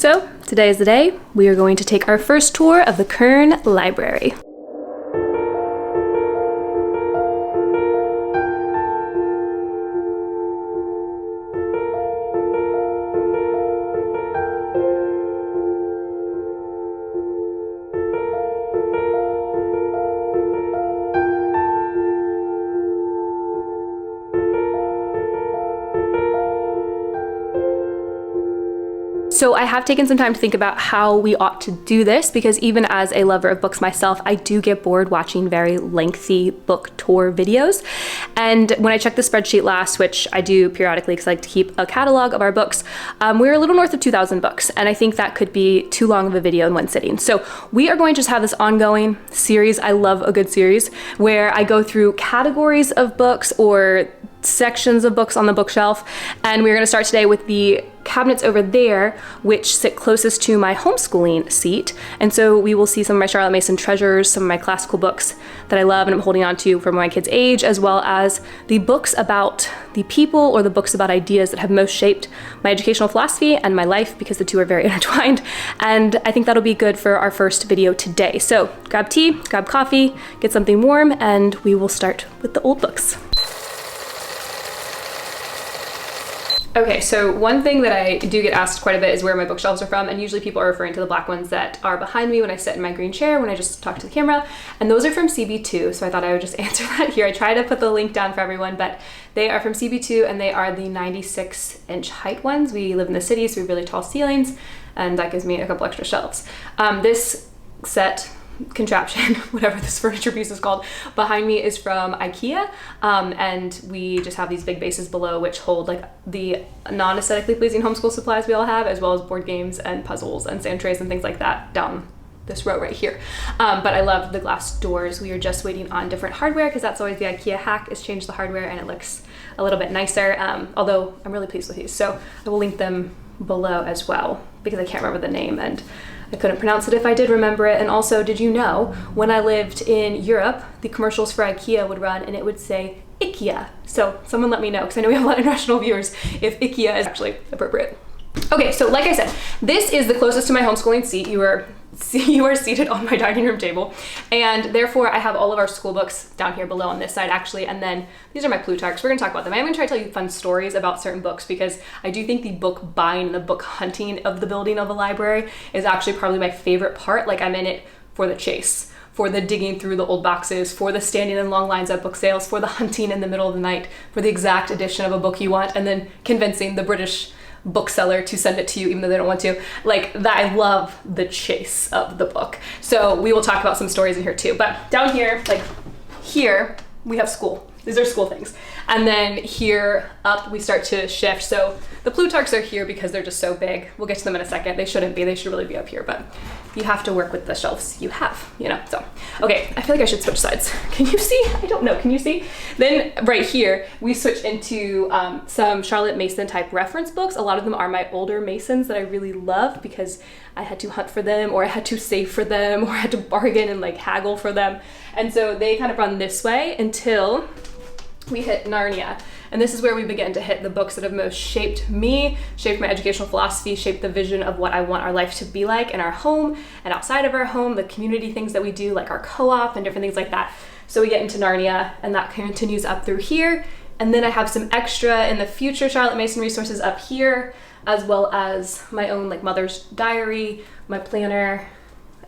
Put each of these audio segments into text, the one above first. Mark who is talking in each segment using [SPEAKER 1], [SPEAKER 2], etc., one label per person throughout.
[SPEAKER 1] So today is the day. We are going to take our first tour of the Kern Library. So I have taken some time to think about how we ought to do this, because even as a lover of books myself, I do get bored watching very lengthy book tour videos. And when I checked the spreadsheet last, which I do periodically because I like to keep a catalog of our books, we're a little north of 2,000 books. And I think that could be too long of a video in one sitting. So we are going to just have this ongoing series. I love a good series where I go through categories of books or sections of books on the bookshelf, and we're going to start today with the cabinets over there, which sit closest to my homeschooling seat. And so we will see some of my Charlotte Mason treasures, some of my classical books that I love and I'm holding on to from my kids' age, as well as the books about the people or the books about ideas that have most shaped my educational philosophy and my life, because the two are very intertwined. And I think that'll be good for our first video today. So grab tea, grab coffee, get something warm, and we will start with the old books. Okay, so one thing that I do get asked quite a bit is where my bookshelves are from, and usually people are referring to the black ones that are behind me when I sit in my green chair when I just talk to the camera, and those are from CB2, so I thought I would just answer that here. I try to put the link down for everyone, but they are from CB2 and they are the 96-inch height ones. We live in the city, so we have really tall ceilings, and that gives me a couple extra shelves. This set contraption, whatever this furniture piece is called, behind me is from IKEA, and we just have these big bases below which hold like the non-aesthetically pleasing homeschool supplies we all have, as well as board games and puzzles and sand trays and things like that down this row right here. But I love the glass doors. We are just waiting on different hardware, because that's always the IKEA hack, is change the hardware and it looks a little bit nicer, although I'm really pleased with these, so I will link them below as well, because I can't remember the name and I couldn't pronounce it if I did remember it. And also, did you know, when I lived in Europe, the commercials for IKEA would run and it would say IKEA. So someone let me know, because I know we have a lot of international viewers, if IKEA is actually appropriate. Okay, so like I said, this is the closest to my homeschooling seat. You are seated on my dining room table, and therefore I have all of our school books down here below on this side actually, and then these are my Plutarchs. We're gonna talk about them. I'm gonna try to tell you fun stories about certain books, because I do think the book buying and the book hunting of the building of the library is actually probably my favorite part. Like, I'm in it for the chase, for the digging through the old boxes, for the standing in long lines at book sales, for the hunting in the middle of the night for the exact edition of a book you want, and then convincing the British bookseller to send it to you even though they don't want to. Like that, I love the chase of the book. So we will talk about some stories in here too. But down here, like here, we have school. These are school things. And then here up, we start to shift. So the Plutarchs are here because they're just so big. We'll get to them in a second. They shouldn't be, they should really be up here, but you have to work with the shelves you have, you know, so. Okay, I feel like I should switch sides. Can you see? I don't know, can you see? Then right here, we switch into some Charlotte Mason type reference books. A lot of them are my older Masons that I really love, because I had to hunt for them, or I had to save for them, or I had to bargain and like haggle for them. And so they kind of run this way until we hit Narnia. And this is where we begin to hit the books that have most shaped me, shaped my educational philosophy, shaped the vision of what I want our life to be like in our home and outside of our home, the community things that we do, like our co-op and different things like that. So we get into Narnia, and that continues up through here. And then I have some extra in the future Charlotte Mason resources up here, as well as my own like mother's diary, my planner,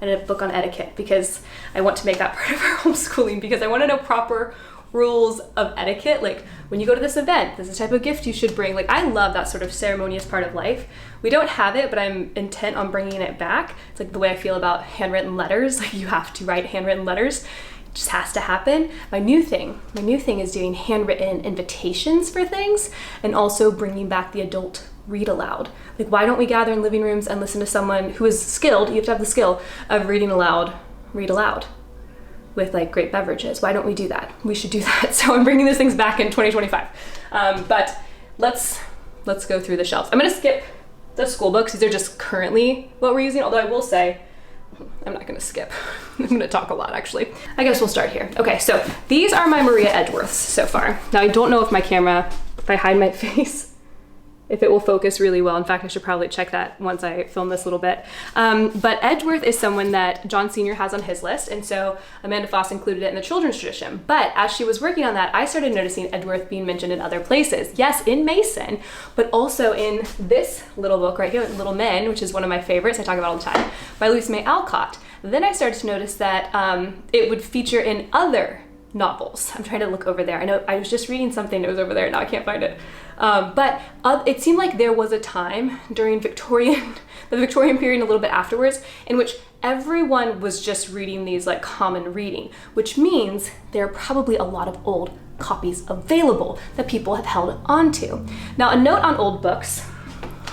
[SPEAKER 1] and a book on etiquette, because I want to make that part of our homeschooling, because I want to know proper rules of etiquette. Like, when you go to this event, this is the type of gift you should bring. Like, I love that sort of ceremonious part of life. We don't have it, but I'm intent on bringing it back. It's like the way I feel about handwritten letters. Like, you have to write handwritten letters. It just has to happen. My new thing is doing handwritten invitations for things, and also bringing back the adult read aloud. Like, why don't we gather in living rooms and listen to someone who is skilled? You have to have the skill of reading aloud, read aloud, with like great beverages. Why don't we do that? We should do that. So I'm bringing these things back in 2025. But let's go through the shelves. I'm gonna skip the school books. These are just currently what we're using, although I will say, I'm not gonna skip. I'm gonna talk a lot actually. I guess we'll start here. Okay, so these are my Maria Edgeworths so far. Now I don't know if my camera, if I hide my face, if it will focus really well. In fact, I should probably check that once I film this little bit. But Edgeworth is someone that John Sr. has on his list, and so Amanda Foss included it in the children's tradition. But as she was working on that, I started noticing Edgeworth being mentioned in other places. Yes, in Mason, but also in this little book right here, Little Men, which is one of my favorites, I talk about all the time, by Louisa May Alcott. Then I started to notice that it would feature in other novels. I'm trying to look over there. I know I was just reading something that was over there, now I can't find it. But it seemed like there was a time during the Victorian period and a little bit afterwards, in which everyone was just reading these like common reading, which means there are probably a lot of old copies available that people have held onto. Now, a note on old books,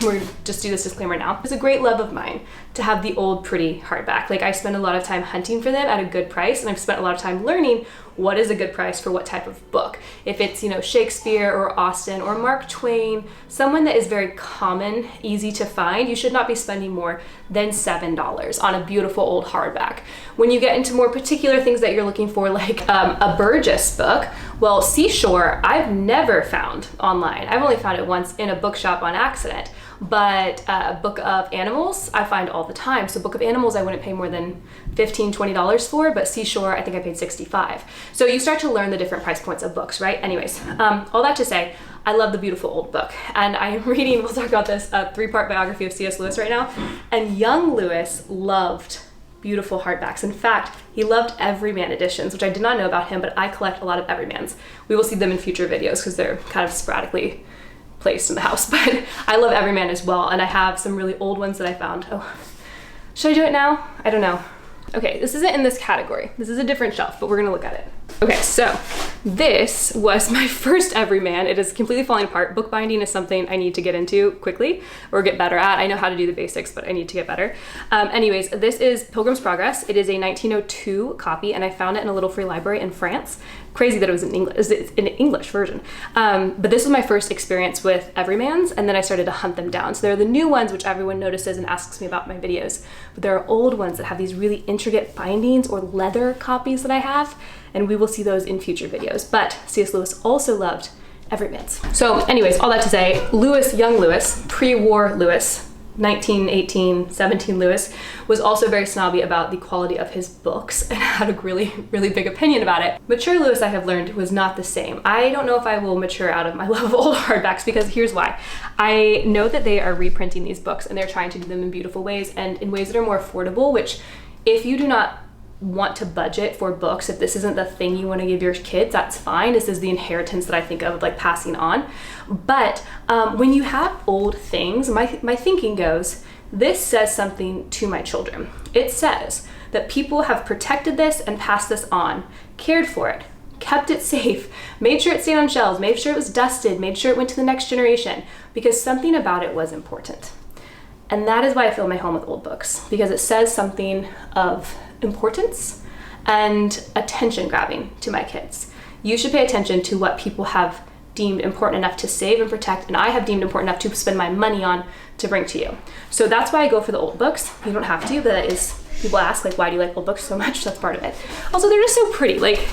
[SPEAKER 1] we're just do this disclaimer now. It's a great love of mine to have the old pretty hardback. Like, I spend a lot of time hunting for them at a good price, and I've spent a lot of time learning what is a good price for what type of book. If it's, you know, Shakespeare or Austen or Mark Twain, someone that is very common, easy to find, you should not be spending more than $7 on a beautiful old hardback. When you get into more particular things that you're looking for, like a Burgess book, well, Seashore, I've never found online. I've only found it once in a bookshop on accident. But Book of Animals, I find all the time. So Book of Animals, I wouldn't pay more than $15, $20 for, but Seashore, I think I paid $65. So you start to learn the different price points of books, right? Anyways, all that to say, I love the beautiful old book. And I am reading, we'll talk about this, a 3-part biography of C.S. Lewis right now. And young Lewis loved beautiful hardbacks. In fact, he loved Everyman editions, which I did not know about him, but I collect a lot of Everymans. We will see them in future videos because they're kind of sporadically placed in the house, but I love Everyman as well, and I have some really old ones that I found. Oh, should I do it now? I don't know. Okay, this isn't in this category. This is a different shelf, but we're gonna look at it. Okay, so this was my first Everyman. It is completely falling apart. Bookbinding is something I need to get into quickly or get better at. I know how to do the basics, but I need to get better. Anyways, this is Pilgrim's Progress. It is a 1902 copy, and I found it in a little free library in France. Crazy that it was in English. It's an English version. But this was my first experience with Everymans, and then I started to hunt them down. So there are the new ones, which everyone notices and asks me about my videos, but there are old ones that have these really intricate bindings or leather copies that I have, and we will see those in future videos. But C.S. Lewis also loved Everymans. So anyways, all that to say, Lewis, young Lewis, pre-war Lewis, 1918, 17 Lewis, was also very snobby about the quality of his books and had a really, really big opinion about it. Mature Lewis, I have learned, was not the same. I don't know if I will mature out of my love of old hardbacks, because here's why. I know that they are reprinting these books and they're trying to do them in beautiful ways and in ways that are more affordable, which if you do not want to budget for books, if this isn't the thing you want to give your kids, that's fine. This is the inheritance that I think of like passing on. But when you have old things, my thinking goes, this says something to my children. It says that people have protected this and passed this on, cared for it, kept it safe, made sure it stayed on shelves, made sure it was dusted, made sure it went to the next generation, because something about it was important. And that is why I fill my home with old books, because it says something of importance and attention grabbing to my kids. You should pay attention to what people have deemed important enough to save and protect, and I have deemed important enough to spend my money on to bring to you. So that's why I go for the old books. You don't have to, but that is, people ask like, why do you like old books so much? That's part of it. Also, they're just so pretty. Like,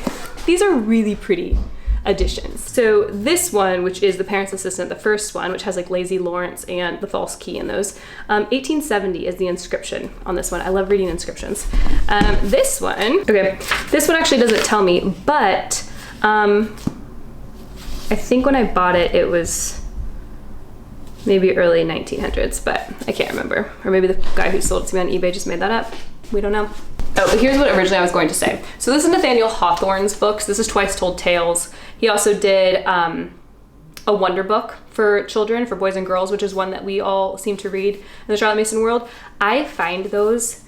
[SPEAKER 1] these are really pretty editions. So this one, which is The Parent's Assistant, the first one, which has like Lazy Lawrence and The False Key in those, 1870 is the inscription on this one. I love reading inscriptions. This one, okay, this one actually doesn't tell me, but I think when I bought it, it was maybe early 1900s, but I can't remember. Or maybe the guy who sold it to me on eBay just made that up. We don't know. Oh, but here's what originally I was going to say. So this is Nathaniel Hawthorne's books. This is Twice Told Tales. He also did a wonder book for children, for boys and girls, which is one that we all seem to read in the Charlotte Mason world. I find those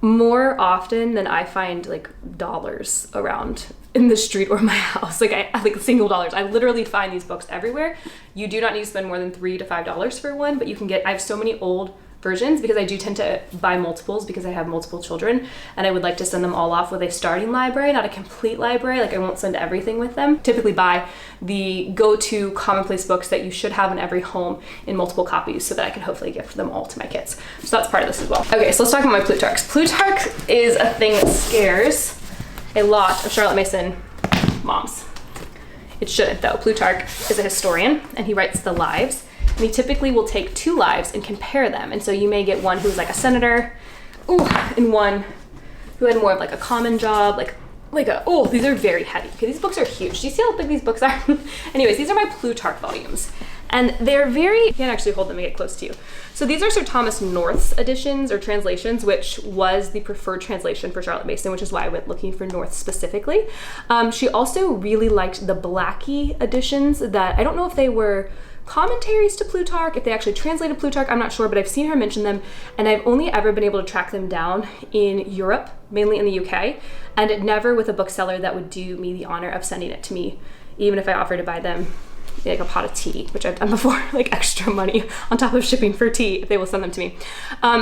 [SPEAKER 1] more often than I find like dollars around in the street or my house. Like I like single dollars. I literally find these books everywhere. You do not need to spend more than $3 to $5 for one, but you can get, I have so many old versions because I do tend to buy multiples because I have multiple children and I would like to send them all off with a starting library, not a complete library. Like I won't send everything with them. Typically buy the go-to commonplace books that you should have in every home in multiple copies so that I can hopefully gift them all to my kids. So that's part of this as well. Okay, so let's talk about my Plutarchs. Plutarch is a thing that scares a lot of Charlotte Mason moms. It shouldn't though. Plutarch is a historian and he writes the lives. and he typically will take 2 lives and compare them. And so you may get one who's like a senator, and one who had more of like a common job, these are very heavy. Okay, these books are huge. Do you see how big these books are? Anyways, these are my Plutarch volumes. And they're you can't actually hold them and get close to you. So these are Sir Thomas North's editions or translations, which was the preferred translation for Charlotte Mason, which is why I went looking for North specifically. She also really liked the Blackie editions that I don't know if they were commentaries to Plutarch, if they actually translated Plutarch, I'm not sure, but I've seen her mention them, and I've only ever been able to track them down in Europe, mainly in the UK, and never with a bookseller that would do me the honor of sending it to me, even if I offered to buy them like a pot of tea, which I've done before, like extra money on top of shipping for tea if they will send them to me.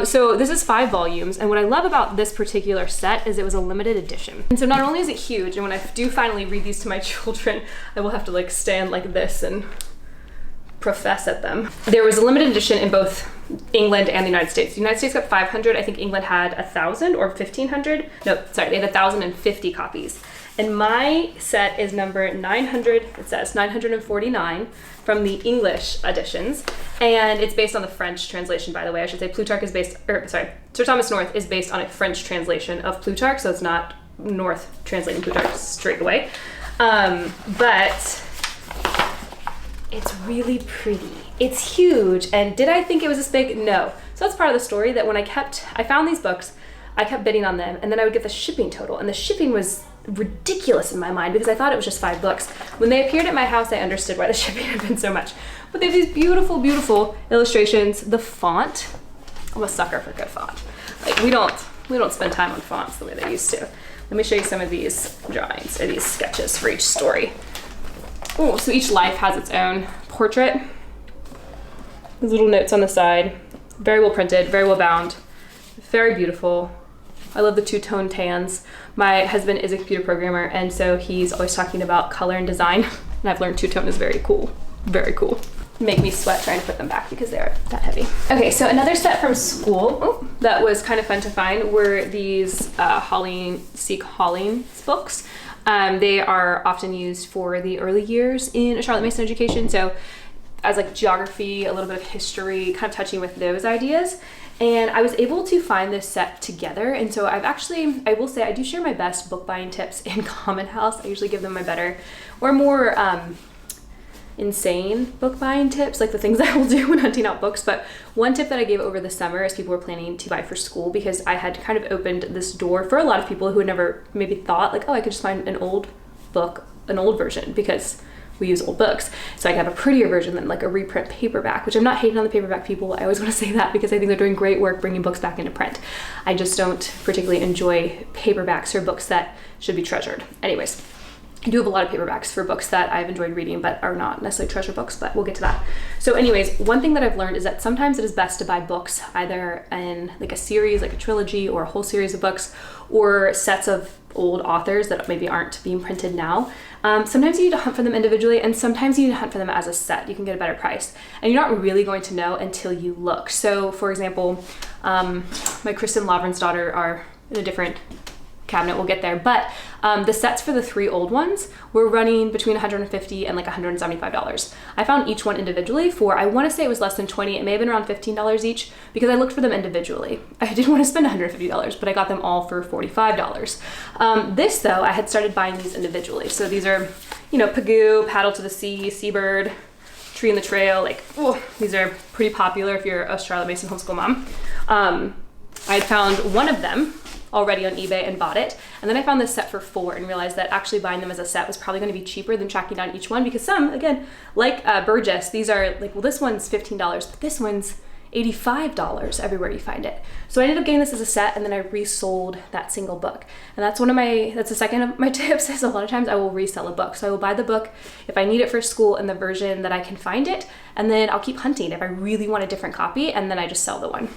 [SPEAKER 1] So this is 5 volumes, and what I love about this particular set is it was a limited edition. And so not only is it huge, and when I do finally read these to my children, I will have to like stand like this and profess at them. There was a limited edition in both England and the United States. The United States got 500, I think England had 1,000 or 1,500. No, sorry, they had 1,050 copies. And my set is number 900, it says 949 from the English editions. And it's based on the French translation, by the way. I should say Plutarch is Sir Thomas North is based on a French translation of Plutarch, so it's not North translating Plutarch straight away. But it's really pretty. It's huge. And did I think it was this big? No. So that's part of the story, that when I found these books, I kept bidding on them, and then I would get the shipping total, and the shipping was ridiculous in my mind because I thought it was just $5. When they appeared at my house, I understood why the shipping had been so much. But they have these beautiful, beautiful illustrations. The font, I'm a sucker for good font. Like we don't spend time on fonts the way they used to. Let me show you some of these drawings or these sketches for each story. Oh, so each life has its own portrait. These little notes on the side, very well printed, very well bound, very beautiful. I love the 2-tone tans. My husband is a computer programmer, and so he's always talking about color and design, and I've learned 2-tone is very cool, very cool. Make me sweat trying to put them back because they're that heavy. Okay, so another set from school that was kind of fun to find were these Holling C books. They are often used for the early years in a Charlotte Mason education, so as like geography, a little bit of history, kind of touching with those ideas. And I was able to find this set together, and so I will say I do share my best book buying tips in Common House. I usually give them my better or more insane book buying tips, like the things I will do when hunting out books. But one tip that I gave over the summer as people were planning to buy for school, because I had kind of opened this door for a lot of people who had never maybe thought like, oh, I could just find an old book, an old version, because we use old books. So I can have a prettier version than like a reprint paperback, which I'm not hating on the paperback people. I always want to say that because I think they're doing great work bringing books back into print. I just don't particularly enjoy paperbacks for books that should be treasured. Anyways, I do have a lot of paperbacks for books that I've enjoyed reading but are not necessarily treasure books, but we'll get to that. So anyways, one thing that I've learned is that sometimes it is best to buy books either in like a series, like a trilogy or a whole series of books, or sets of old authors that maybe aren't being printed now. Sometimes you need to hunt for them individually, and sometimes you need to hunt for them as a set. You can get a better price, and you're not really going to know until you look. So for example, my Kristen Lavransdatter are in a different cabinet, we'll get there, but the sets for the 3 old ones were running between $150 and like $175. I found each one individually for, I want to say it was less than 20, it may have been around $15 each, because I looked for them individually. I didn't want to spend $150, but I got them all for $45. This though, I had started buying these individually. So these are, Pagoo, Paddle to the Sea, Seabird, Tree in the Trail, these are pretty popular if you're a Charlotte Mason homeschool mom. I found one of them already on eBay and bought it, and then I found this set for 4 and realized that actually buying them as a set was probably going to be cheaper than tracking down each one, because some, again, like Burgess, these are like, well, this one's $15, but this one's $85 everywhere you find it. So I ended up getting this as a set, and then I resold that single book. And that's the second of my tips, is a lot of times I will resell a book. So I will buy the book if I need it for school in the version that I can find it, and then I'll keep hunting if I really want a different copy, and then I just sell the one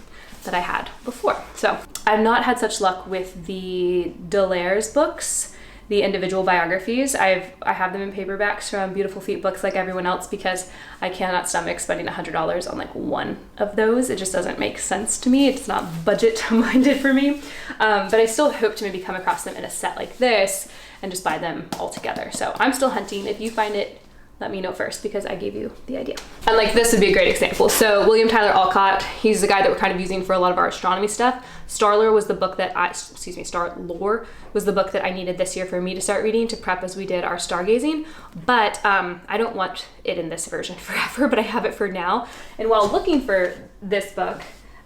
[SPEAKER 1] that I had before. So I've not had such luck with the Delaire's books, the individual biographies. I have them in paperbacks from Beautiful Feet Books like everyone else, because I cannot stomach spending $100 on like one of those. It just doesn't make sense to me. It's not budget minded for me. But I still hope to maybe come across them in a set like this and just buy them all together. So I'm still hunting. If you find it, let me know first because I gave you the idea. And like this would be a great example. So William Tyler Alcott, he's the guy that we're kind of using for a lot of our astronomy stuff. Starlore was the book that Starlore was the book that I needed this year for me to start reading to prep as we did our stargazing. But I don't want it in this version forever, but I have it for now. And while looking for this book,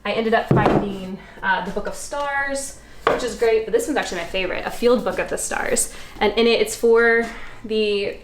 [SPEAKER 1] I ended up finding the Book of Stars, which is great, but this one's actually my favorite, A Field Book of the Stars. And in it, it's for the,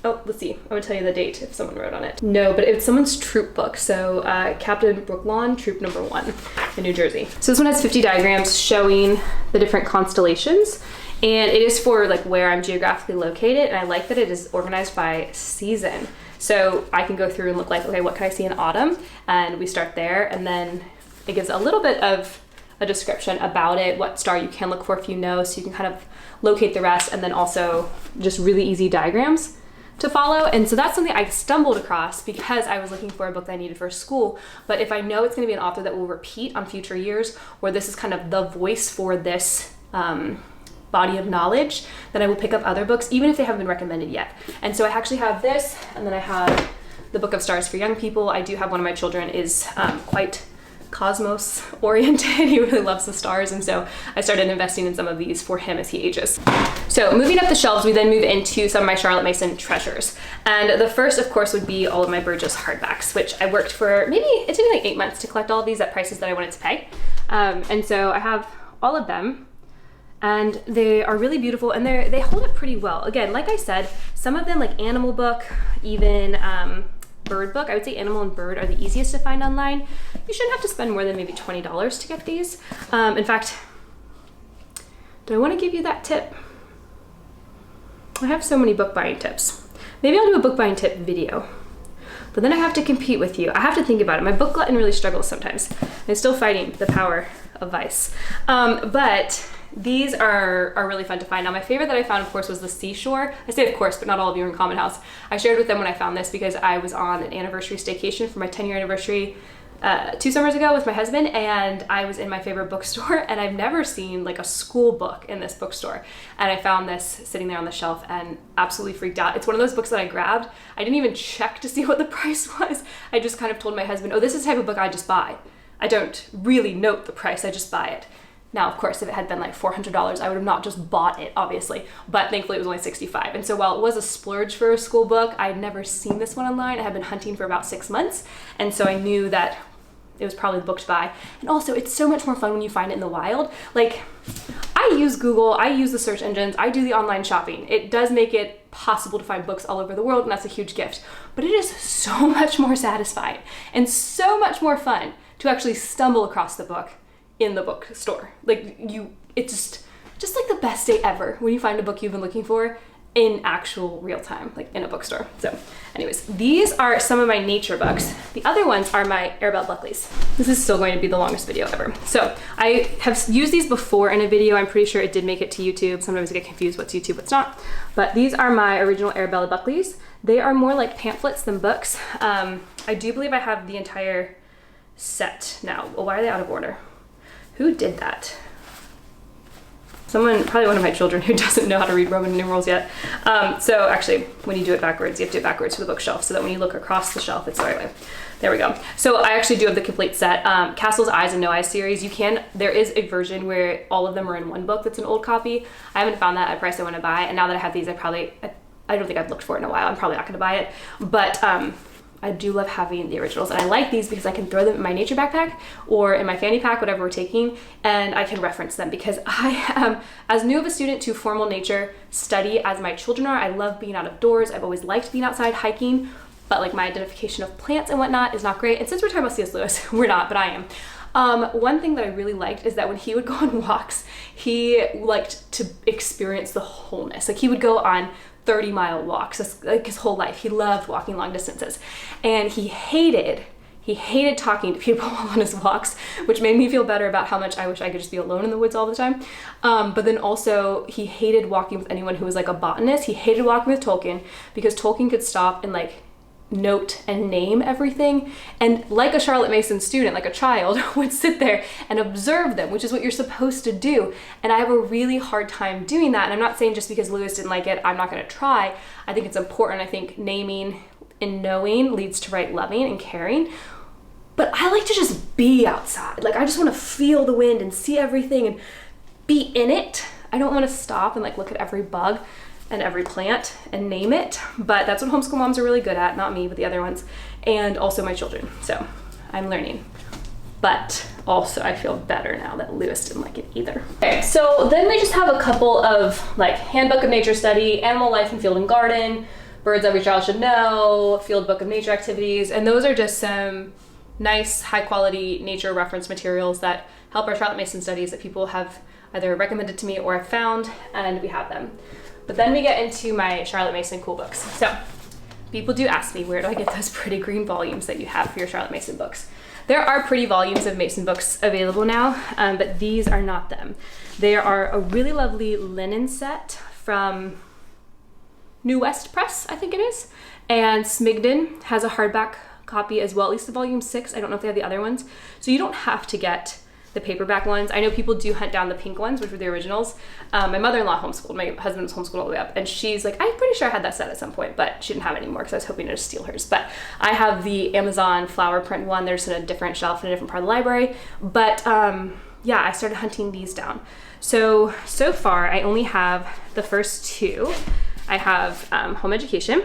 [SPEAKER 1] oh, let's see, I'm gonna tell you the date if someone wrote on it. No, but it's someone's troop book. So Captain Brooklawn, troop number 1 in New Jersey. So this one has 50 diagrams showing the different constellations. And it is for like where I'm geographically located. And I like that it is organized by season. So I can go through and look like, okay, what can I see in autumn? And we start there. And then it gives a little bit of a description about it, what star you can look for if you know, so you can kind of locate the rest, and then also just really easy diagrams to follow. And so that's something I stumbled across because I was looking for a book that I needed for school. But if I know it's going to be an author that will repeat on future years, or this is kind of the voice for this body of knowledge, then I will pick up other books, even if they haven't been recommended yet. And so I actually have this, and then I have the Book of Stars for young people. I do have one of my children is quite cosmos oriented. He really loves the stars, and so I started investing in some of these for him as he ages. So moving up the shelves, we then move into some of my Charlotte Mason treasures. And the first, of course, would be all of my Burgess hardbacks, which I worked for it took me like 8 months to collect all of these at prices that I wanted to pay. And so I have all of them, and they are really beautiful, and they hold up pretty well. Again, like I said, some of them, like Animal Book, even Bird Book, I would say Animal and Bird are the easiest to find online. You shouldn't have to spend more than maybe $20 to get these. In fact, do I want to give you that tip? I have so many book buying tips. Maybe I'll do a book buying tip video, but then I have to compete with you. I have to think about it. My book glutton really struggles sometimes. I'm still fighting the power of vice. But these are really fun to find. Now, my favorite that I found, of course, was the Seashore. I say of course, but not all of you are in Common House. I shared with them when I found this because I was on an anniversary staycation for my 10-year anniversary 2 summers ago with my husband, and I was in my favorite bookstore, and I've never seen like a school book in this bookstore. And I found this sitting there on the shelf and absolutely freaked out. It's one of those books that I grabbed. I didn't even check to see what the price was. I just kind of told my husband, oh, this is the type of book I just buy. I don't really note the price, I just buy it. Now, of course, if it had been like $400, I would have not just bought it, obviously, but thankfully it was only $65. And so while it was a splurge for a school book, I had never seen this one online. I had been hunting for about 6 months. And so I knew that it was probably the book to buy. And also, it's so much more fun when you find it in the wild. Like, I use Google, I use the search engines, I do the online shopping. It does make it possible to find books all over the world, and that's a huge gift. But it is so much more satisfying and so much more fun to actually stumble across the book in the bookstore. Like, it's just like the best day ever when you find a book you've been looking for in actual real time, like in a bookstore. So anyways, these are some of my nature books. The other ones are my Arabelle Buckleys. This is still going to be the longest video ever. So I have used these before in a video. I'm pretty sure it did make it to YouTube. Sometimes I get confused what's YouTube, what's not. But these are my original Arabelle Buckleys. They are more like pamphlets than books. I do believe I have the entire set now. Well, why are they out of order? Who did that? Someone, probably one of my children who doesn't know how to read Roman numerals yet. So actually, when you do it backwards, you have to do it backwards for the bookshelf so that when you look across the shelf, it's the right way. There we go. So I actually do have the complete set. Castle's Eyes and No Eyes series. There is a version where all of them are in one book that's an old copy. I haven't found that at a price I want to buy. And now that I have these, I don't think I've looked for it in a while. I'm probably not going to buy it. But I do love having the originals, and I like these because I can throw them in my nature backpack or in my fanny pack, whatever we're taking, and I can reference them because I am as new of a student to formal nature study as my children are. I love being out of doors. I've always liked being outside hiking, but like my identification of plants and whatnot is not great. And since we're talking about C.S. Lewis, we're not, but I am. One thing that I really liked is that when he would go on walks, he liked to experience the wholeness. Like, he would go on 30-mile walks, that's like his whole life. He loved walking long distances, and he hated talking to people on his walks, which made me feel better about how much I wish I could just be alone in the woods all the time. But then also he hated walking with anyone who was like a botanist. He hated walking with Tolkien because Tolkien could stop and like note and name everything, and like a Charlotte Mason student, like a child, would sit there and observe them, which is what you're supposed to do. And I have a really hard time doing that. And I'm not saying just because Lewis didn't like it, I'm not going to try. I think it's important. I think naming and knowing leads to right loving and caring. But I like to just be outside. Like, I just want to feel the wind and see everything and be in it. I don't want to stop and like look at every bug and every plant and name it. But that's what homeschool moms are really good at, not me, but the other ones, and also my children. So I'm learning. But also I feel better now that Lewis didn't like it either. Okay, so then we just have a couple of like Handbook of Nature Study, Animal Life in Field and Garden, Birds Every Child Should Know, Field Book of Nature Activities, and those are just some nice high quality nature reference materials that help our Charlotte Mason studies that people have either recommended to me or have found, and we have them. But then we get into my Charlotte Mason cool books. So people do ask me, where do I get those pretty green volumes that you have for your Charlotte Mason books? There are pretty volumes of Mason books available now, but these are not them. They are a really lovely linen set from New West Press, I think it is, and Smigden has a hardback copy as well, at least the volume 6. I don't know if they have the other ones. So you don't have to get the paperback ones. I know people do hunt down the pink ones, which were the originals. My mother-in-law homeschooled, my husband was homeschooled all the way up, and she's like, I'm pretty sure I had that set at some point, but she didn't have it anymore because I was hoping to steal hers. But I have the Amazon flower print one. There's in a different shelf in a different part of the library. But yeah, I started hunting these down. So far I only have the first two. I have Home Education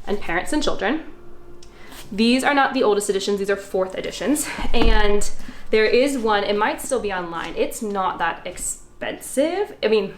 [SPEAKER 1] and Parents and Children. These are not the oldest editions, these are 4th editions. And there is one, it might still be online. It's not that expensive. I mean,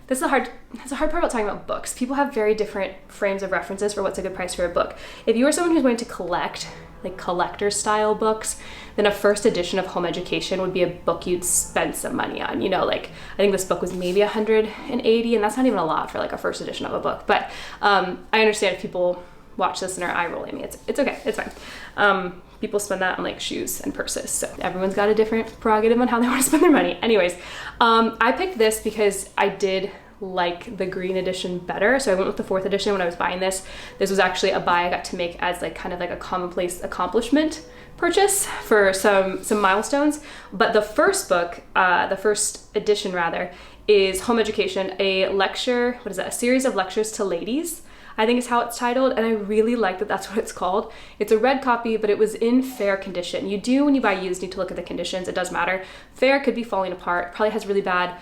[SPEAKER 1] that's the hard part about talking about books. People have very different frames of references for what's a good price for a book. If you are someone who's going to collect, like collector style books, then a 1st edition of Home Education would be a book you'd spend some money on. You know, like I think this book was maybe $180, and that's not even a lot for like a 1st edition of a book. But I understand if people watch this and are eye rolling me. It's okay, it's fine. People spend that on like shoes and purses, so everyone's got a different prerogative on how they want to spend their money. Anyways, I picked this because I did like the green edition better, so I went with the 4th edition when I was buying this. This was actually a buy I got to make as like kind of like a commonplace accomplishment purchase for some milestones. But the first book, the 1st edition rather, is Home Education, a lecture, what is that, a series of lectures to ladies, I think is how it's titled, and I really like that that's what it's called. It's a red copy, but it was in fair condition. You do, when you buy used, need to look at the conditions. It does matter. Fair could be falling apart, probably has really bad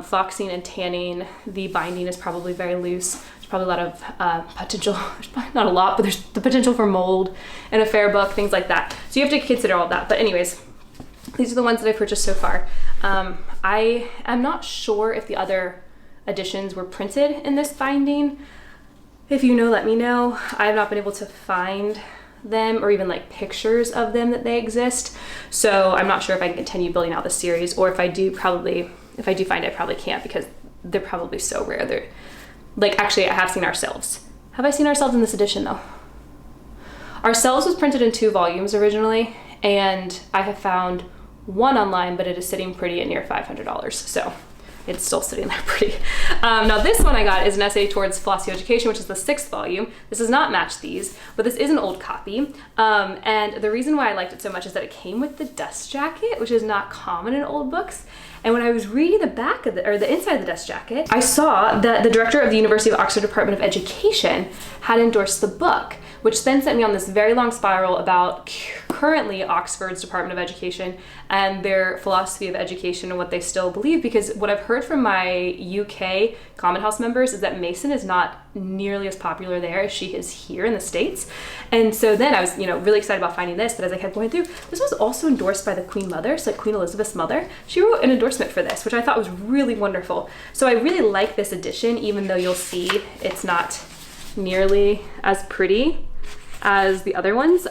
[SPEAKER 1] foxing and tanning. The binding is probably very loose. There's probably a lot of potential, not a lot, but there's the potential for mold in a fair book, things like that. So you have to consider all of that. But anyways, these are the ones that I purchased so far. I am not sure if the other editions were printed in this binding. If you know, let me know. I have not been able to find them or even like pictures of them that they exist. So I'm not sure if I can continue building out the series, or if I do find it, I probably can't, because they're probably so rare. They're like, actually I have seen Ourselves. Have I seen Ourselves in this edition though? Ourselves was printed in 2 volumes originally, and I have found one online, but it is sitting pretty at near $500. So it's still sitting there pretty. Now this one I got is an essay towards philosophy of education, which is the 6th volume. This does not match these, but this is an old copy. And the reason why I liked it so much is that it came with the dust jacket, which is not common in old books. And when I was reading the back of the inside of the dust jacket, I saw that the director of the University of Oxford Department of Education had endorsed the book, which then sent me on this very long spiral about currently Oxford's Department of Education and their philosophy of education and what they still believe. Because what I've heard from my UK Common House members is that Mason is not nearly as popular there as she is here in the States. And so then I was, really excited about finding this, but as I kept going through, this was also endorsed by the Queen Mother, so like Queen Elizabeth's mother. She wrote an endorsement for this, which I thought was really wonderful. So I really like this edition, even though you'll see it's not nearly as pretty as the other ones.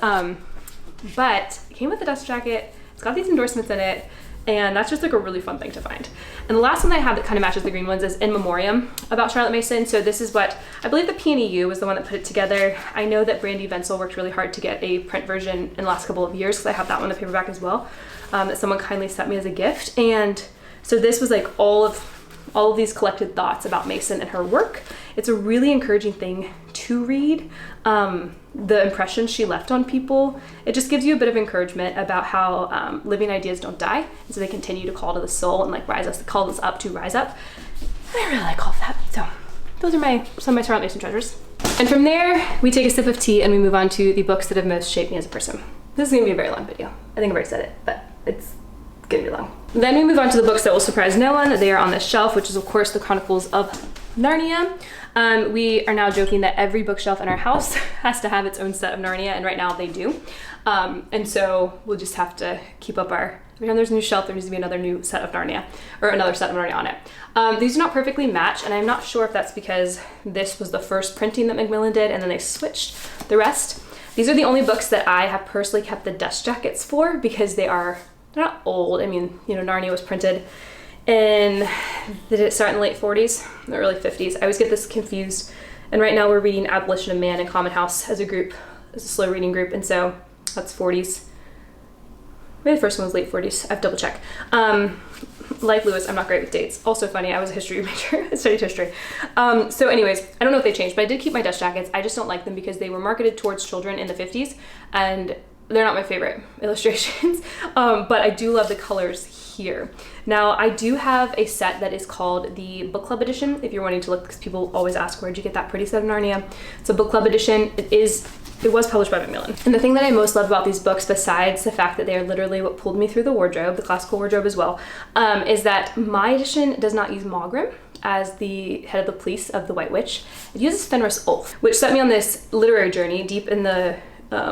[SPEAKER 1] But it came with the dust jacket, it's got these endorsements in it, and that's just like a really fun thing to find. And the last one that I have that kind of matches the green ones is In Memoriam about Charlotte Mason. So this is what, I believe the PNEU was the one that put it together. I know that Brandy Venzel worked really hard to get a print version in the last couple of years, because I have that one, the paperback as well, that someone kindly sent me as a gift. And so this was like all of these collected thoughts about Mason and her work. It's a really encouraging thing to read, the impression she left on people, it just gives you a bit of encouragement about how living ideas don't die, and so they continue to call to the soul and like call us up to rise up. And I really like all of that. So those are some of my Scarlet Mason treasures. And from there, we take a sip of tea and we move on to the books that have most shaped me as a person. This is gonna be a very long video. I think I've already said it, but it's gonna be long. Then we move on to the books that will surprise no one. They are on this shelf, which is of course the Chronicles of Narnia. We are now joking that every bookshelf in our house has to have its own set of Narnia, and right now they do. And so we'll just have to keep up every time there's a new shelf, there needs to be another new set of Narnia, or another set of Narnia on it. These do not perfectly match, and I'm not sure if that's because this was the first printing that Macmillan did and then they switched the rest. These are the only books that I have personally kept the dust jackets for, because they're not old. I mean, you know, Narnia was printed did it start in the late 40s, the early 50s? I always get this confused. And right now we're reading Abolition of Man and Common House as a group, as a slow reading group, and so that's 40s. Maybe the first one was late 40s. I have to double check. Like Lewis, I'm not great with dates. Also funny, I was a history major. I studied history. So anyways, I don't know if they changed, but I did keep my dust jackets. I just don't like them because they were marketed towards children in the 50s, and they're not my favorite illustrations. But I do love the colors here. Now, I do have a set that is called the book club edition. If you're wanting to look, because people always ask, where'd you get that pretty set of Narnia? It's a book club edition. It was published by Macmillan. And the thing that I most love about these books, besides the fact that they are literally what pulled me through the wardrobe, the classical wardrobe as well, is that my edition does not use Maugrim as the head of the police of the White Witch. It uses Fenris Ulf, which set me on this literary journey deep in the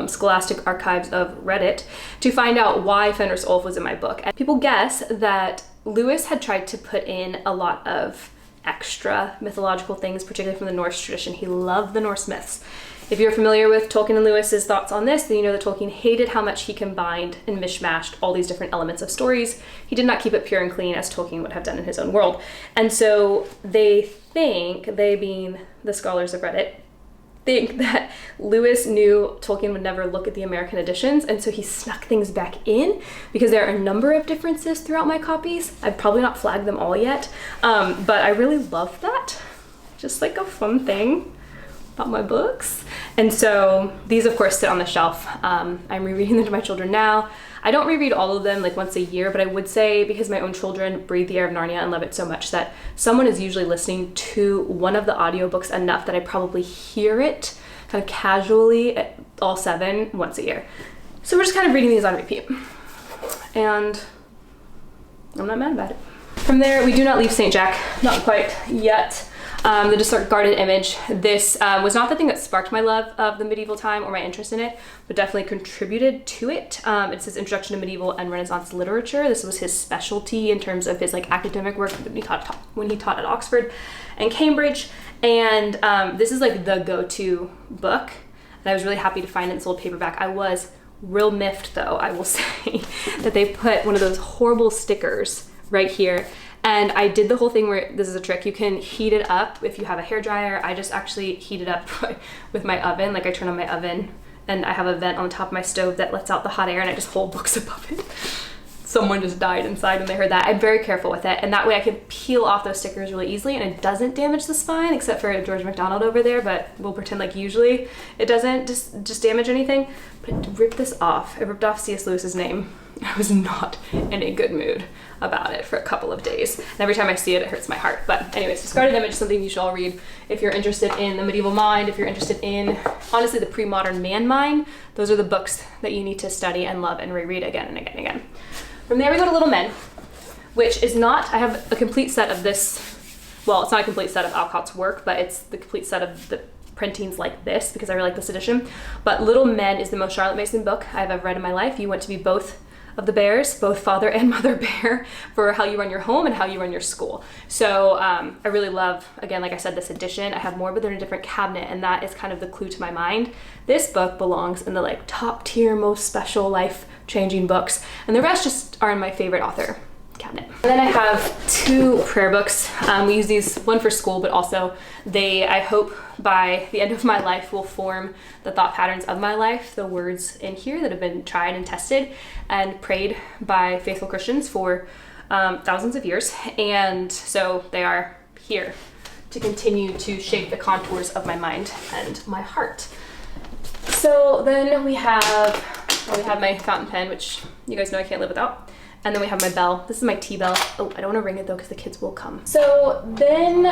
[SPEAKER 1] scholastic archives of Reddit to find out why Fenris Ulf was in my book. And people guess that Lewis had tried to put in a lot of extra mythological things, particularly from the Norse tradition. He loved the Norse myths. If you're familiar with Tolkien and Lewis's thoughts on this, then you know that Tolkien hated how much he combined and mishmashed all these different elements of stories. He did not keep it pure and clean as Tolkien would have done in his own world. And so they being the scholars of Reddit, think that Lewis knew Tolkien would never look at the American editions, and so he snuck things back in, because there are a number of differences throughout my copies. I've probably not flagged them all yet, but I really love that. Just like a fun thing about my books. And so these of course sit on the shelf. I'm rereading them to my children now. I don't reread all of them like once a year, but I would say, because my own children breathe the air of Narnia and love it so much, that someone is usually listening to one of the audiobooks enough that I probably hear it kind of casually at all 7 once a year. So we're just kind of reading these on repeat. And I'm not mad about it. From there, we do not leave St. Jack, not quite yet. The Discarded Image. This was not the thing that sparked my love of the medieval time or my interest in it, but definitely contributed to it. It's his Introduction to Medieval and Renaissance Literature. This was his specialty in terms of his like academic work when he taught at Oxford and Cambridge. And this is like the go-to book. And I was really happy to find it in this old paperback. I was real miffed though, I will say, that they put one of those horrible stickers right here. And I did the whole thing where, this is a trick, you can heat it up if you have a hairdryer. I just actually heat it up with my oven. Like I turn on my oven and I have a vent on the top of my stove that lets out the hot air, and I just hold books above it. Someone just died inside when they heard that. I'm very careful with it, and that way I can peel off those stickers really easily and it doesn't damage the spine, except for George MacDonald over there, but we'll pretend like usually it doesn't just damage anything. But it ripped this off. It ripped off C.S. Lewis's name. I was not in a good mood about it for a couple of days. And every time I see it, it hurts my heart. But anyways, Discarded Image is something you should all read if you're interested in the medieval mind, if you're interested in, honestly, the pre-modern man mind. Those are the books that you need to study and love and reread again and again and again. From there we go to Little Men, which is not, I have a complete set of this, well, it's not a complete set of Alcott's work, but it's the complete set of the printings like this, because I really like this edition. But Little Men is the most Charlotte Mason book I've ever read in my life. You want to be both of the bears, both father and mother bear, for how you run your home and how you run your school. So I really love, again, like I said, this edition. I have more, but they're in a different cabinet, and that is kind of the clue to my mind. This book belongs in the like top tier, most special, life-changing books, and the rest just are in my favorite author cabinet. And then I have 2 prayer books. We use these, one for school, but also they, I hope by the end of my life, will form the thought patterns of my life, the words in here that have been tried and tested and prayed by faithful Christians for thousands of years. And so they are here to continue to shape the contours of my mind and my heart. So then we have my fountain pen, which you guys know I can't live without. And then we have my bell. This is my tea bell. Oh, I don't want to ring it though because the kids will come. So then,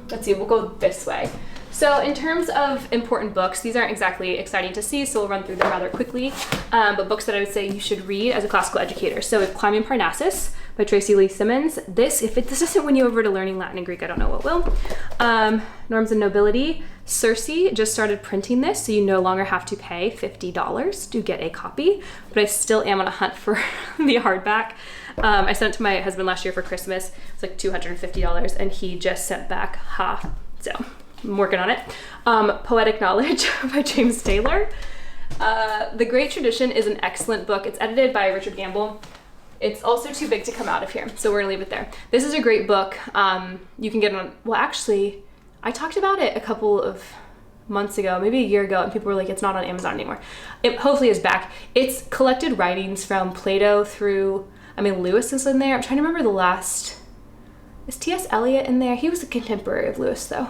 [SPEAKER 1] let's see, we'll go this way. So in terms of important books, these aren't exactly exciting to see, so we'll run through them rather quickly. But books that I would say you should read as a classical educator. So we have Climbing Parnassus by Tracy Lee Simmons. If this doesn't win you over to learning Latin and Greek, I don't know what will. Norms and Nobility. Circe just started printing this, so you no longer have to pay $50 to get a copy, but I still am on a hunt for the hardback. I sent it to my husband last year for Christmas. It's like $250, and he just sent back half. So I'm working on it. Poetic Knowledge by James Taylor. The Great Tradition is an excellent book. It's edited by Richard Gamble. It's also too big to come out of here, so we're gonna leave it there. This is a great book. You can get it on, well, actually, I talked about it a couple of months ago, maybe a year ago, and people were like, it's not on Amazon anymore. It hopefully is back. It's collected writings from Plato through, Lewis is in there. I'm trying to remember the last, is T.S. Eliot in there? He was a contemporary of Lewis though.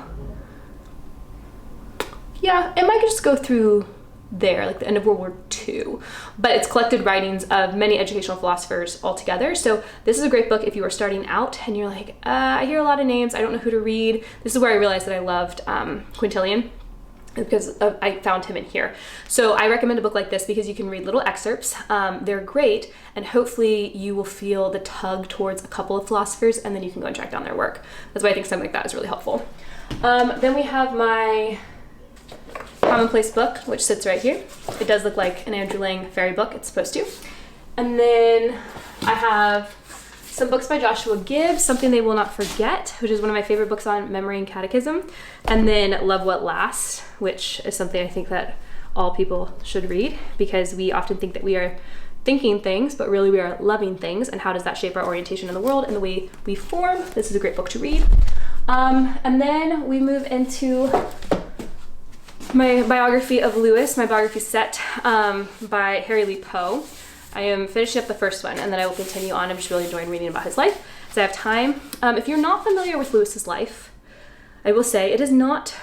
[SPEAKER 1] Yeah, it might just go through there, like the end of World War II, but it's collected writings of many educational philosophers all together. So this is a great book if you are starting out and you're like, I hear a lot of names, I don't know who to read. This is where I realized that I loved Quintilian, because I found him in here. So I recommend a book like this because you can read little excerpts. They're great, and hopefully you will feel the tug towards a couple of philosophers, and then you can go and track down their work. That's why I think something like that is really helpful. Then we have my Commonplace book, which sits right here. It does look like an Andrew Lang fairy book. It's supposed to. And then I have some books by Joshua Gibbs, Something They Will Not Forget, which is one of my favorite books on memory and catechism. And then Love What Lasts, which is something I think that all people should read, because we often think that we are thinking things, but really we are loving things. And how does that shape our orientation in the world and the way we form? This is a great book to read. And then we move into my biography of Lewis, my biography set by Harry Lee Poe. I am finishing up the first one, and then I will continue on. I'm just really enjoying reading about his life as I have time. If you're not familiar with Lewis's life, I will say it is not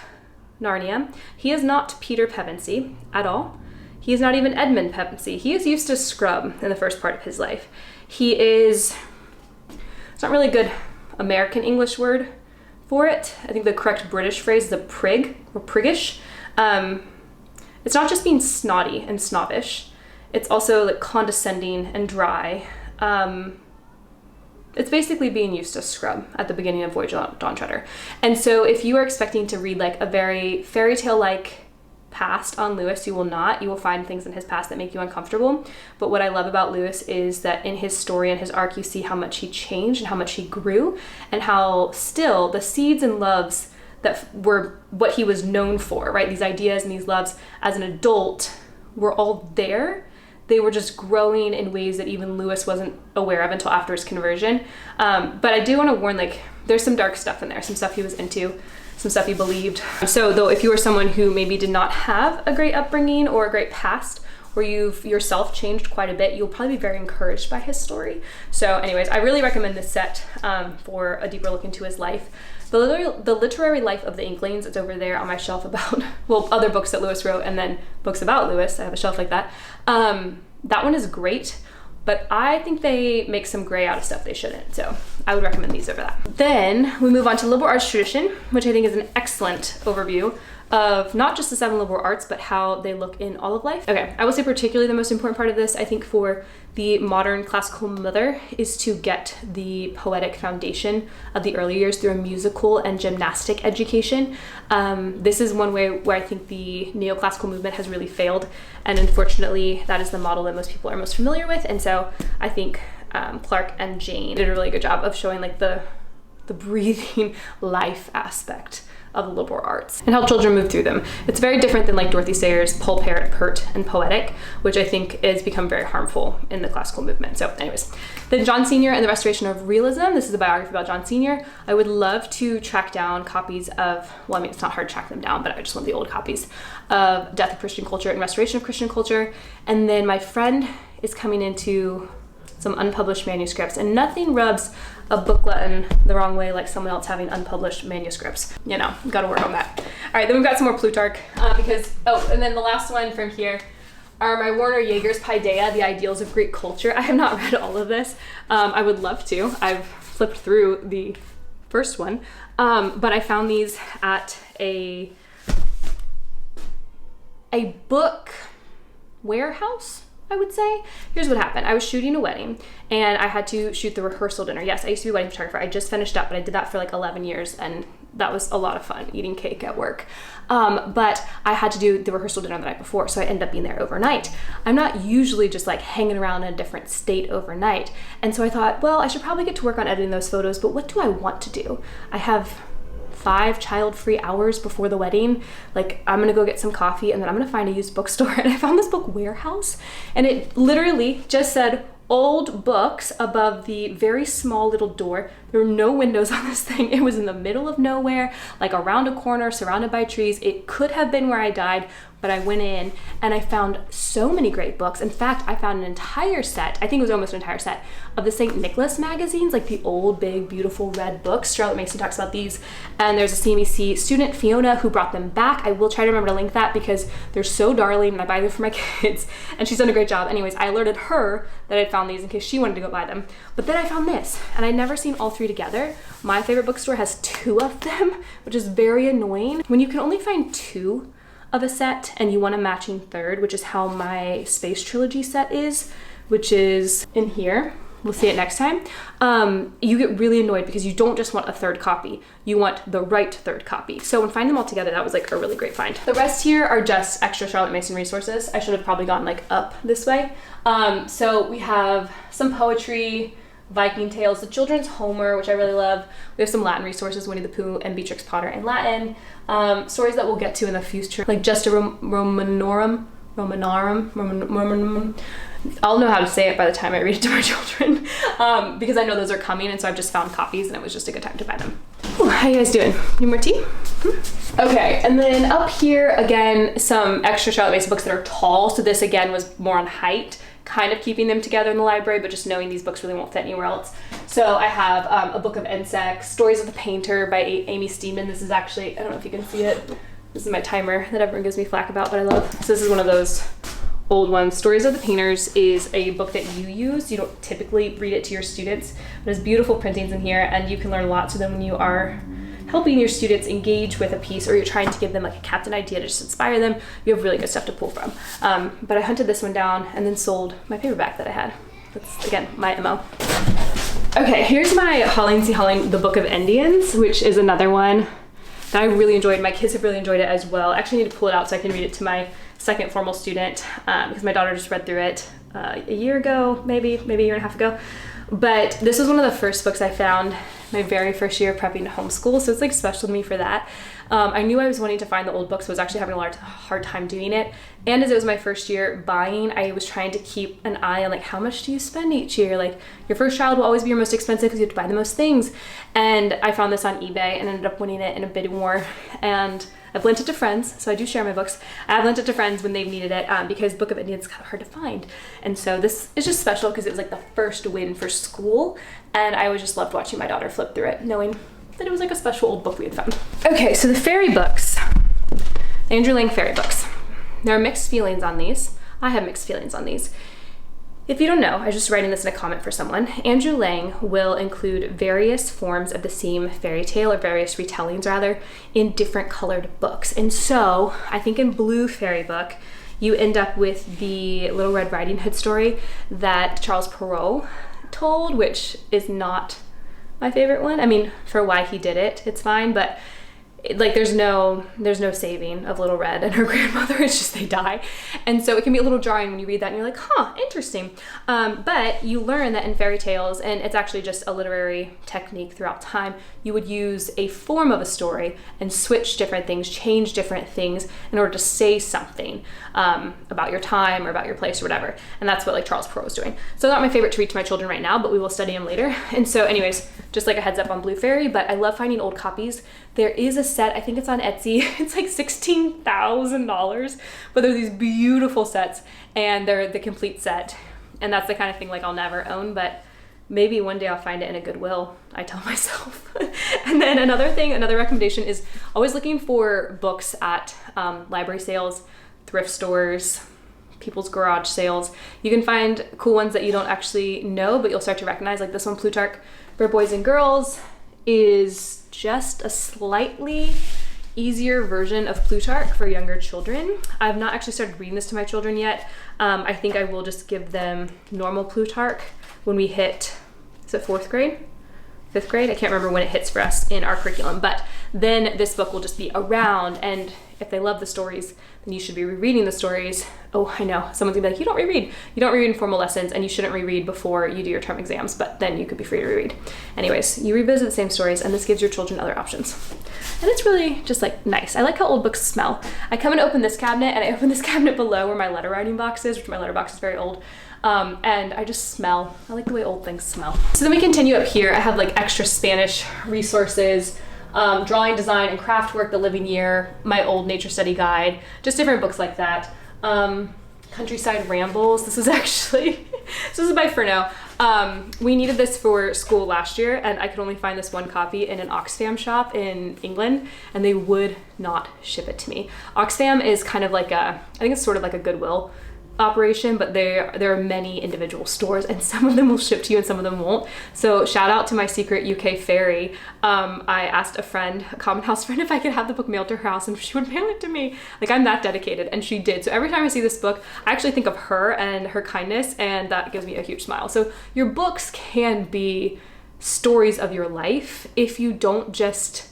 [SPEAKER 1] Narnia. He is not Peter Pevensey at all. He is not even Edmund Pevensey. He is Eustace Scrubb in the first part of his life. He is, it's not really a good American English word for it. I think the correct British phrase is a prig or priggish. It's not just being snotty and snobbish. It's also like condescending and dry. It's basically being Eustace Scrubb at the beginning of Voyage of Dawn Treader. And so if you are expecting to read like a very fairy tale-like past on Lewis, you will not. You will find things in his past that make you uncomfortable. But what I love about Lewis is that in his story and his arc, you see how much he changed and how much he grew, and how still the seeds and loves that were what he was known for, right? These ideas and these loves as an adult were all there. They were just growing in ways that even Lewis wasn't aware of until after his conversion. But I do want to warn, like, there's some dark stuff in there, some stuff he was into, some stuff he believed. So though if you are someone who maybe did not have a great upbringing or a great past, where you've yourself changed quite a bit, you'll probably be very encouraged by his story. So anyways, I really recommend this set for a deeper look into his life. The Literary Life of the Inklings is over there on my shelf about, well, other books that Lewis wrote and then books about Lewis. I have a shelf like that. That one is great, but I think they make some gray out of stuff they shouldn't. So I would recommend these over that. Then we move on to liberal arts tradition, which I think is an excellent overview of not just the 7 liberal arts, but how they look in all of life. Okay, I will say particularly the most important part of this, I think for the modern classical mother, is to get the poetic foundation of the early years through a musical and gymnastic education. This is one way where I think the neoclassical movement has really failed, and unfortunately that is the model that most people are most familiar with. And so I think Clark and Jane did a really good job of showing like the breathing life aspect of the liberal arts and how children move through them. It's very different than like Dorothy Sayers' pulpit, pert, and poetic, which I think has become very harmful in the classical movement. So anyways, then John Senior and the Restoration of Realism. This is a biography about John Senior. I would love to track down copies of, well, I mean, it's not hard to track them down, but I just want the old copies of Death of Christian Culture and Restoration of Christian Culture. And then my friend is coming into some unpublished manuscripts, and nothing rubs a booklettin the wrong way like someone else having unpublished manuscripts. You know, gotta work on that. All right, then we've got some more Plutarch because, oh, and then the last one from here are my Werner Jaeger's Paideia, The Ideals of Greek Culture. I have not read all of this. I would love to. I've flipped through the first one, but I found these at a book warehouse, I would say. Here's what happened. I was shooting a wedding and I had to shoot the rehearsal dinner. Yes, I used to be a wedding photographer. I just finished up, but I did that for like 11 years and that was a lot of fun, eating cake at work. But I had to do the rehearsal dinner the night before, so I ended up being there overnight. I'm not usually just like hanging around in a different state overnight. And so I thought, well, I should probably get to work on editing those photos, but what do I want to do? I have 5 child-free hours before the wedding. Like, I'm gonna go get some coffee and then I'm gonna find a used bookstore. And I found this book warehouse and it literally just said old books above the very small little door. There were no windows on this thing. It was in the middle of nowhere, like around a corner, surrounded by trees. It could have been where I died, but I went in and I found so many great books. In fact, I found an entire set, I think it was almost an entire set, of the St. Nicholas magazines, like the old, big, beautiful red books. Charlotte Mason talks about these. And there's a CMEC student, Fiona, who brought them back. I will try to remember to link that because they're so darling and I buy them for my kids and she's done a great job. Anyways, I alerted her that I'd found these in case she wanted to go buy them. But then I found this and I'd never seen all 3 together. My favorite bookstore has 2 of them, which is very annoying. When you can only find 2 of a set and you want a matching 3rd, which is how my Space Trilogy set is, which is in here. We'll see it next time. You get really annoyed because you don't just want a 3rd copy, you want the right 3rd copy. So when finding them all together, that was like a really great find. The rest here are just extra Charlotte Mason resources. I should have probably gone like up this way. So we have some poetry, Viking tales, the children's Homer, which I really love. We have some Latin resources, Winnie the Pooh and Beatrix Potter in Latin. Stories that we'll get to in the future, like Just a Romanorum. I'll know how to say it by the time I read it to my children because I know those are coming, and so I've just found copies and it was just a good time to buy them. Ooh, how you guys doing? Need more tea? Okay, and then up here again, some extra Charlotte Mason books that are tall. So this again was more on height, kind of keeping them together in the library, but just knowing these books really won't fit anywhere else. So I have a book of insects, Stories of the Painter by Amy Steeman. This is actually, I don't know if you can see it. This is my timer that everyone gives me flack about, but I love. So this is one of those old ones. Stories of the Painters is a book that you use. You don't typically read it to your students, but there's beautiful printings in here and you can learn a lot. So then when you are helping your students engage with a piece or you're trying to give them like a captain idea to just inspire them, you have really good stuff to pull from. But I hunted this one down and then sold my paperback that I had. That's, again, my MO. Okay, here's my Holling C. The Book of Indians, which is another one that I really enjoyed. My kids have really enjoyed it as well. I actually need to pull it out so I can read it to my second formal student because my daughter just read through it a year ago, maybe a year and a half ago. But this was one of the first books I found my very first year prepping to homeschool, so it's like special to me for that. I knew I was wanting to find the old books, but was actually having a hard time doing it. And as it was my first year buying, I was trying to keep an eye on like how much do you spend each year? Like your first child will always be your most expensive because you have to buy the most things. And I found this on eBay and ended up winning it in a bidding war. And I've lent it to friends, so I do share my books. I've lent it to friends when they've needed it because Book of Indians is kind of hard to find. And so this is just special because it was like the first win for school. And I always just loved watching my daughter flip through it, knowing that it was like a special old book we had found. Okay, so the fairy books, Andrew Lang fairy books. There are mixed feelings on these. I have mixed feelings on these. If you don't know, I was just writing this in a comment for someone. Andrew Lang will include various forms of the same fairy tale, or various retellings rather, in different colored books. And so I think in Blue Fairy Book, you end up with the Little Red Riding Hood story that Charles Perrault told, which is not my favorite one. I mean, for why he did it, it's fine, but like there's no saving of Little Red and her grandmother. It's just they die. And so it can be a little jarring when you read that and you're like, huh, interesting. But you learn that in fairy tales, and it's actually just a literary technique throughout time, you would use a form of a story and switch different things, change different things in order to say something about your time or about your place or whatever. And that's what like Charles Perrault was doing. So not my favorite to read to my children right now, but we will study him later. And so anyways, just like a heads up on Blue Fairy, but I love finding old copies. There is a set, I think it's on Etsy. It's like $16,000, but they're these beautiful sets and they're the complete set. And that's the kind of thing like I'll never own, but maybe one day I'll find it in a Goodwill, I tell myself. And then another recommendation is always looking for books at library sales, thrift stores, people's garage sales. You can find cool ones that you don't actually know, but you'll start to recognize. Like this one, Plutarch for Boys and Girls, is just a slightly easier version of Plutarch for younger children. I've not actually started reading this to my children yet. I think I will just give them normal Plutarch when we hit, is it 4th grade? 5th grade? I can't remember when it hits for us in our curriculum, but then this book will just be around, and if they love the stories, then you should be rereading the stories. Oh, I know, someone's gonna be like, you don't reread. You don't reread in formal lessons, and you shouldn't reread before you do your term exams, but then you could be free to reread. Anyways, you revisit the same stories, and this gives your children other options. And it's really just like nice. I like how old books smell. I come and open this cabinet, and I open this cabinet below where my letter writing box is, which my letter box is very old. And I just smell. I like the way old things smell. So then we continue up here. I have like extra Spanish resources, drawing, design, and craft work, The Living Year, my old nature study guide, just different books like that. Countryside Rambles. This is actually, this is by Furno. We needed this for school last year, and I could only find this one copy in an Oxfam shop in England, and they would not ship it to me. Oxfam is kind of like I think it's sort of like a Goodwill operation, but there are many individual stores, and some of them will ship to you and some of them won't. So shout out to my secret UK fairy. I asked a friend, a common house friend, if I could have the book mailed to her house and she would mail it to me. Like, I'm that dedicated, and she did. So every time I see this book, I actually think of her and her kindness, and that gives me a huge smile. So your books can be stories of your life if you don't just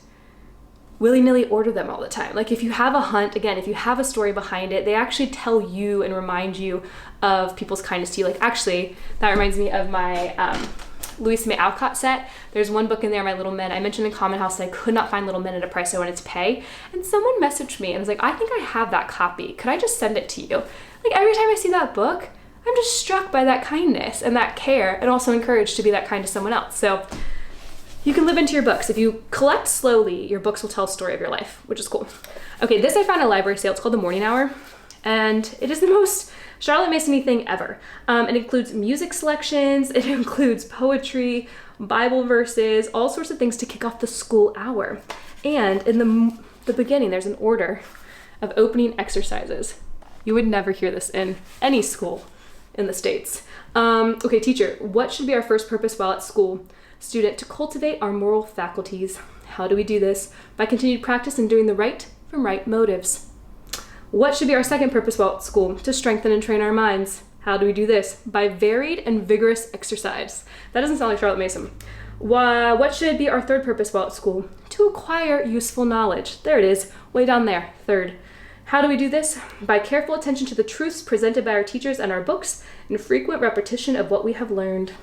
[SPEAKER 1] willy-nilly order them all the time. Like if you have a hunt, again, if you have a story behind it, they actually tell you and remind you of people's kindness to you. Like actually, that reminds me of my Louisa May Alcott set. There's one book in there, My Little Men. I mentioned in Common House that I could not find Little Men at a price I wanted to pay. And someone messaged me and was like, I think I have that copy. Could I just send it to you? Like every time I see that book, I'm just struck by that kindness and that care, and also encouraged to be that kind to someone else. So you can live into your books. If you collect slowly, your books will tell a story of your life, which is cool. Okay, this I found at a library sale. It's called The Morning Hour, and it is the most Charlotte Mason-y thing ever. It includes music selections, it includes poetry, Bible verses, all sorts of things to kick off the school hour. And in the beginning, there's an order of opening exercises. You would never hear this in any school in the States. Okay, teacher, what should be our first purpose while at school? Student, to cultivate our moral faculties. How do we do this? By continued practice and doing the right from right motives. What should be our second purpose while at school? To strengthen and train our minds. How do we do this? By varied and vigorous exercise. That doesn't sound like Charlotte Mason. What should be our third purpose while at school? To acquire useful knowledge. There it is, way down there, third. How do we do this? By careful attention to the truths presented by our teachers and our books, and frequent repetition of what we have learned.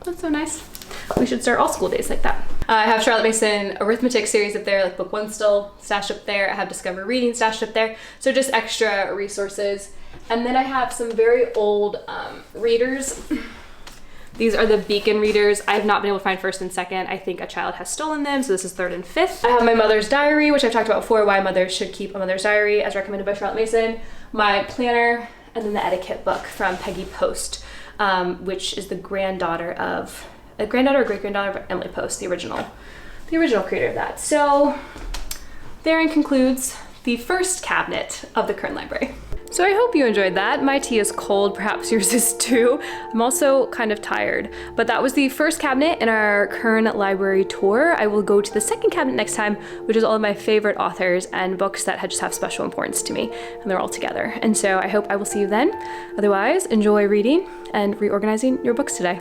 [SPEAKER 1] That's so nice. We should start all school days like that. I have Charlotte Mason arithmetic series up there, like book 1 still stashed up there. I have Discover Reading stashed up there. So just extra resources. And then I have some very old readers. These are the Beacon readers. I have not been able to find first and second. I think a child has stolen them, so this is third and fifth. I have my mother's diary, which I've talked about before, why mothers should keep a mother's diary as recommended by Charlotte Mason. My planner, and then the etiquette book from Peggy Post, which is the granddaughter or great-granddaughter of Emily Post, the original creator of that. So therein concludes the first cabinet of the Kern Library. So I hope you enjoyed that. My tea is cold, perhaps yours is too. I'm also kind of tired, but that was the first cabinet in our Kern Library tour. I will go to the second cabinet next time, which is all of my favorite authors and books that just have special importance to me, and they're all together. And so I hope I will see you then. Otherwise, enjoy reading and reorganizing your books today.